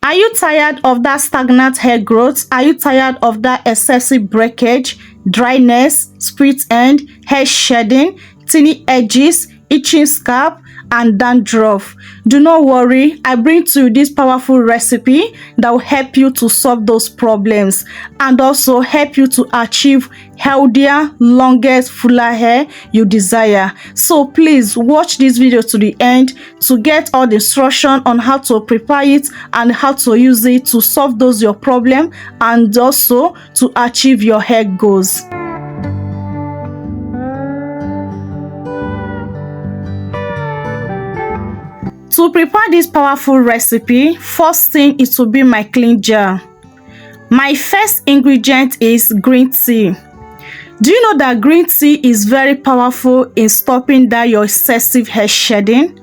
Are you tired of that stagnant hair growth? Are you tired of that excessive breakage, dryness, split end, hair shedding, tiny edges, itching scalp, and dandruff? Do not worry, I bring to you this powerful recipe that will help you to solve those problems and also help you to achieve healthier, longer, fuller hair you desire. So please watch this video to the end to get all the instruction on how to prepare it and how to use it to solve those your problem and also to achieve your hair goals. To prepare this powerful recipe, first thing is to be my clean jar. My first ingredient is green tea. Do you know that green tea is very powerful in stopping that your excessive hair shedding?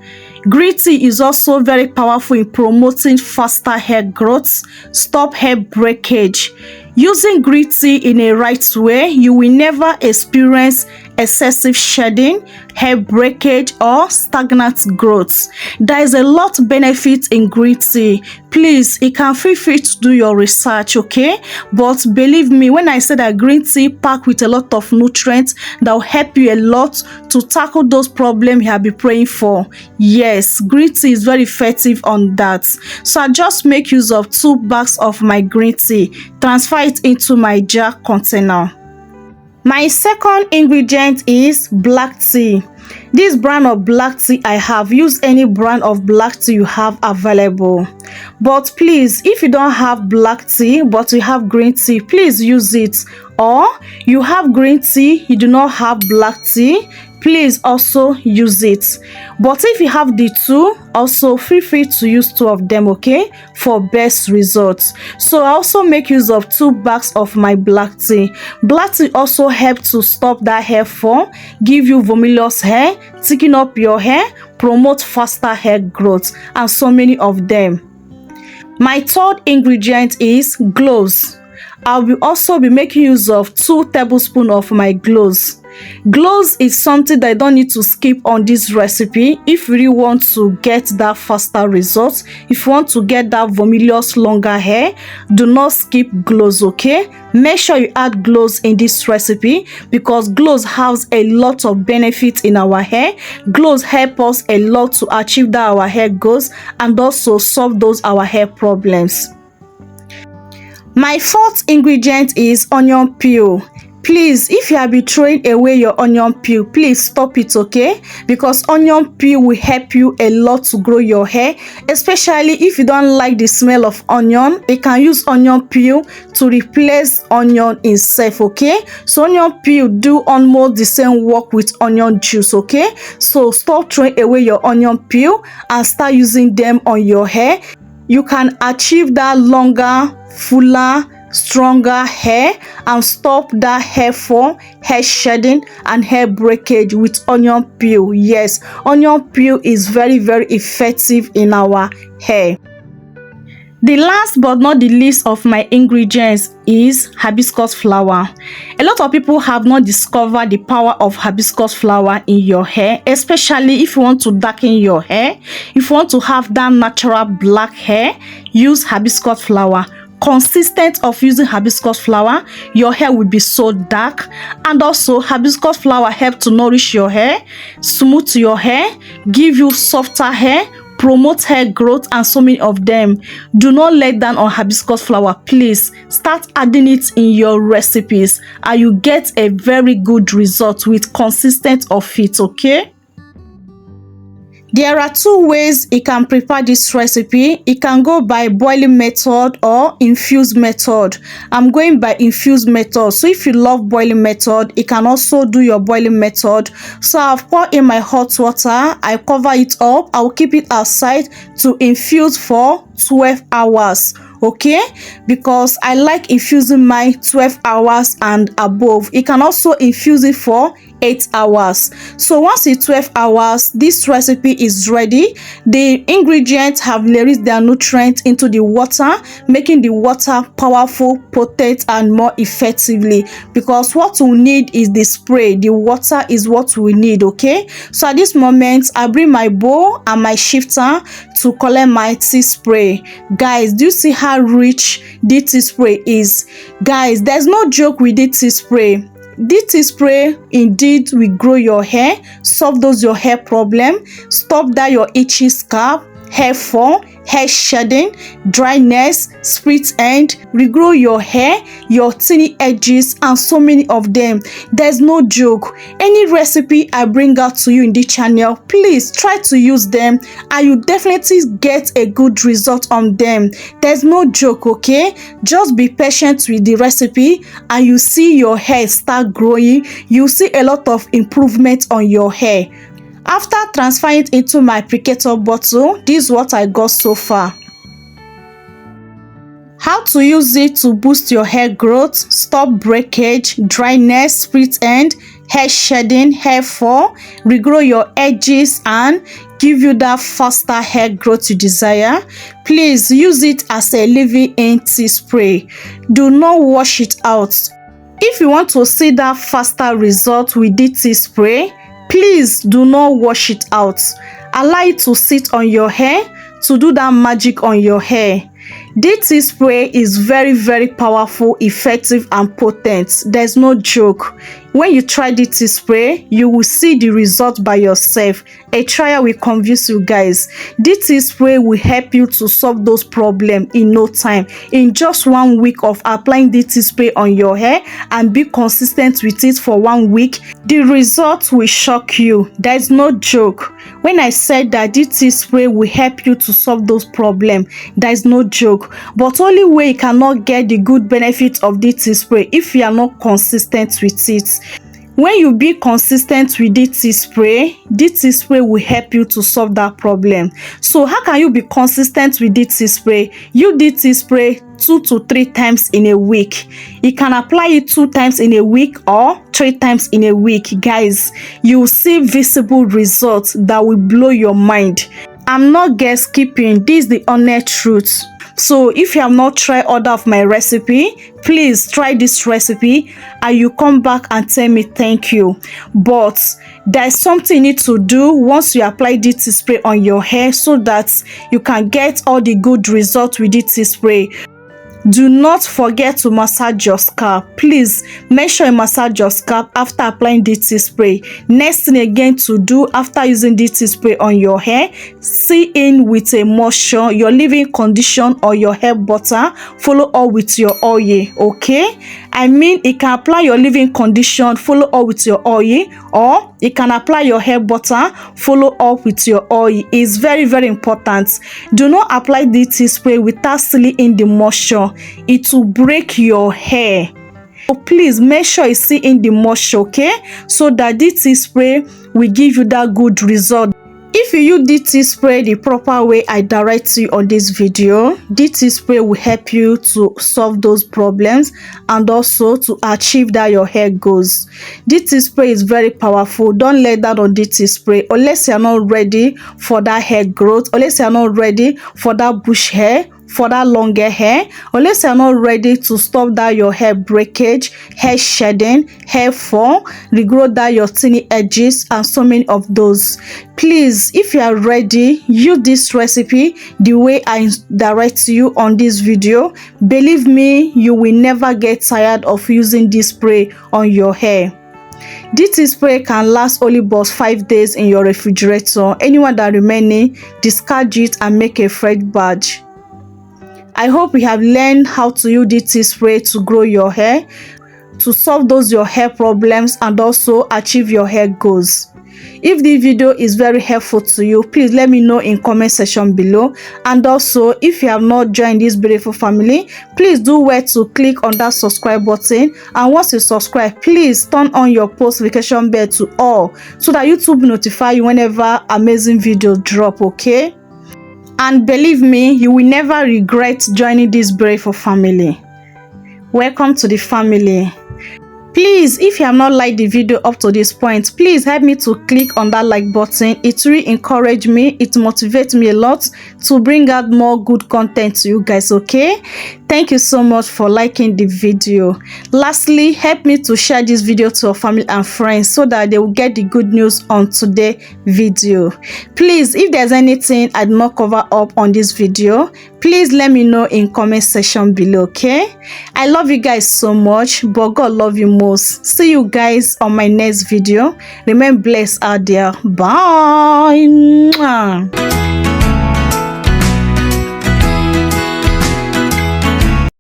Green tea is also very powerful in promoting faster hair growth, stop hair breakage. Using green tea in a right way, you will never experience excessive shedding, hair breakage, or stagnant growth. There is a lot of benefit in green tea. Please, you can feel free to do your research, okay? But believe me, when I say that green tea packed with a lot of nutrients that will help you a lot to tackle those problems you have been praying for. Yes, green tea is very effective on that. So I just make use of 2 bags of my green tea, transfer it into my jar container. My second ingredient is black tea. This brand of black tea I have, use any brand of black tea you have available. But please, if you don't have black tea but you have green tea, please use it. Or you have green tea, you do not have black tea, please also use it. But if you have the two, also feel free to use 2 of them, okay, for best results. So I also make use of 2 bags of my black tea. Black tea also helps to stop that hair fall, give you voluminous hair, thicken up your hair, promote faster hair growth, and so many of them. My third ingredient is cloves. I will also be making use of 2 tablespoons of my cloves. Cloves is something that I don't need to skip on this recipe if you really want to get that faster results. If you want to get that voluminous longer hair, do not skip cloves, okay? Make sure you add cloves in this recipe because cloves has a lot of benefits in our hair. Cloves help us a lot to achieve that our hair goals and also solve those our hair problems. My fourth ingredient is onion peel. Please, if you have been throwing away your onion peel, please stop it, okay? Because onion peel will help you a lot to grow your hair, especially if you don't like the smell of onion. You can use onion peel to replace onion itself, okay? So onion peel do almost the same work with onion juice, okay? So stop throwing away your onion peel and start using them on your hair. You can achieve that longer, fuller, stronger hair and stop that hair fall, hair shedding, and hair breakage with onion peel. Yes, onion peel is very, very effective in our hair. The last but not the least of my ingredients is hibiscus flower. A lot of people have not discovered the power of hibiscus flower in your hair, especially if you want to darken your hair. If you want to have that natural black hair, use hibiscus flower. Consistent of using hibiscus flower, your hair will be so dark. And also hibiscus flower help to nourish your hair, smooth your hair, give you softer hair, promote hair growth, and so many of them. Do not let down on hibiscus flower. Please start adding it in your recipes and you get a very good result with consistent of it, okay? There are 2 ways you can prepare this recipe. You can go by boiling method or infused method. I'm going by infused method. So if you love boiling method, you can also do your boiling method. So I've poured in my hot water. I cover it up. I will keep it aside to infuse for 12 hours. Okay, because I like infusing my 12 hours and above. You can also infuse it for 8 hours. So once it's 12 hours, this recipe is ready. The ingredients have released their nutrients into the water, making the water powerful, potent, and more effectively, because what we need is the spray. The water is what we need. Okay, so at this moment I bring my bowl and my shifter to collect my tea spray. Guys, do you see how rich this tea spray is? Guys, there's no joke with this tea spray. This tea spray indeed will grow your hair, solve those your hair problem, stop that your itchy scalp, hair fall, hair shedding, dryness, split end, regrow your hair, your tiny edges, and so many of them. There's no joke. Any recipe I bring out to you in this channel, please try to use them and you definitely get a good result on them. There's no joke. Okay, just be patient with the recipe and you see your hair start growing. You see a lot of improvement on your hair. After transferring it into my applicator bottle, this is what I got so far. How to use it to boost your hair growth, stop breakage, dryness, split end, hair shedding, hair fall, regrow your edges, and give you that faster hair growth you desire. Please use it as a leave-in tea spray. Do not wash it out. If you want to see that faster result with this tea spray, please do not wash it out. Allow it to sit on your hair to do that magic on your hair. This tea spray is very, very powerful, effective, and potent. There's no joke. When you try this tea spray, you will see the result by yourself. A trial will convince you guys. This tea spray will help you to solve those problems in no time. In just 1 week of applying this tea spray on your hair and be consistent with it for 1 week, the result will shock you. There's no joke. When I said that this tea spray will help you to solve those problems, there's no joke. But only way you cannot get the good benefit of this tea spray if you are not consistent with it. When you be consistent with this tea spray will help you to solve that problem. So how can you be consistent with this tea spray? Use this tea spray 2 to 3 times in a week. You can apply it 2 times in a week or 3 times in a week. Guys, you will see visible results that will blow your mind. I'm not guess keeping. This is the honest truth. So if you have not tried other of my recipe, please try this recipe and you come back and tell me thank you. But there's something you need to do once you apply this tea spray on your hair so that you can get all the good results with this tea spray. Do not forget to massage your scalp. Please make sure you massage your scalp after applying this tea spray. Next thing again to do after using this tea spray on your hair, see in with a moisture, your leave-in condition or your hair butter, follow up with your oil. Okay, I mean you can apply your leave-in condition, follow up with your oil, or you can apply your hair butter, follow up with your oil. It's very, very important. Do not apply this tea spray without sealing in the moisture. It will break your hair. So please make sure you see in the moisture, okay, so that this tea spray will give you that good result. If you use this tea spray the proper way I direct you on this video, this tea spray will help you to solve those problems and also to achieve that your hair goes. This tea spray is very powerful. Don't let that on this tea spray unless you're not ready for that hair growth, unless you're not ready for that bush hair, for that longer hair, unless you're not ready to stop that your hair breakage, hair shedding, hair fall, regrow that your tiny edges, and so many of those. Please, if you are ready, use this recipe the way I direct you on this video. Believe me, you will never get tired of using this spray on your hair. This spray can last only about 5 days in your refrigerator. Anyone that remaining, discard it and make a fresh batch. I hope you have learned how to use this spray to grow your hair, to solve those your hair problems, and also achieve your hair goals. If the video is very helpful to you, please let me know in comment section below. And also, if you have not joined this beautiful family, please do well to click on that subscribe button. And once you subscribe, please turn on your post notification bell to all so that YouTube will notify you whenever amazing videos drop, okay? And believe me, you will never regret joining this beautiful family. Welcome to the family. Please, if you have not liked the video up to this point, please help me to click on that like button. It really encourages me, it motivates me a lot to bring out more good content to you guys. Okay, thank you so much for liking the video. Lastly, help me to share this video to your family and friends so that they will get the good news on today's video. Please, if there's anything I did not cover up on this video, please let me know in comment section below. Okay, I love you guys so much, but God love you most. See you guys on my next video. Remain blessed out there. Bye.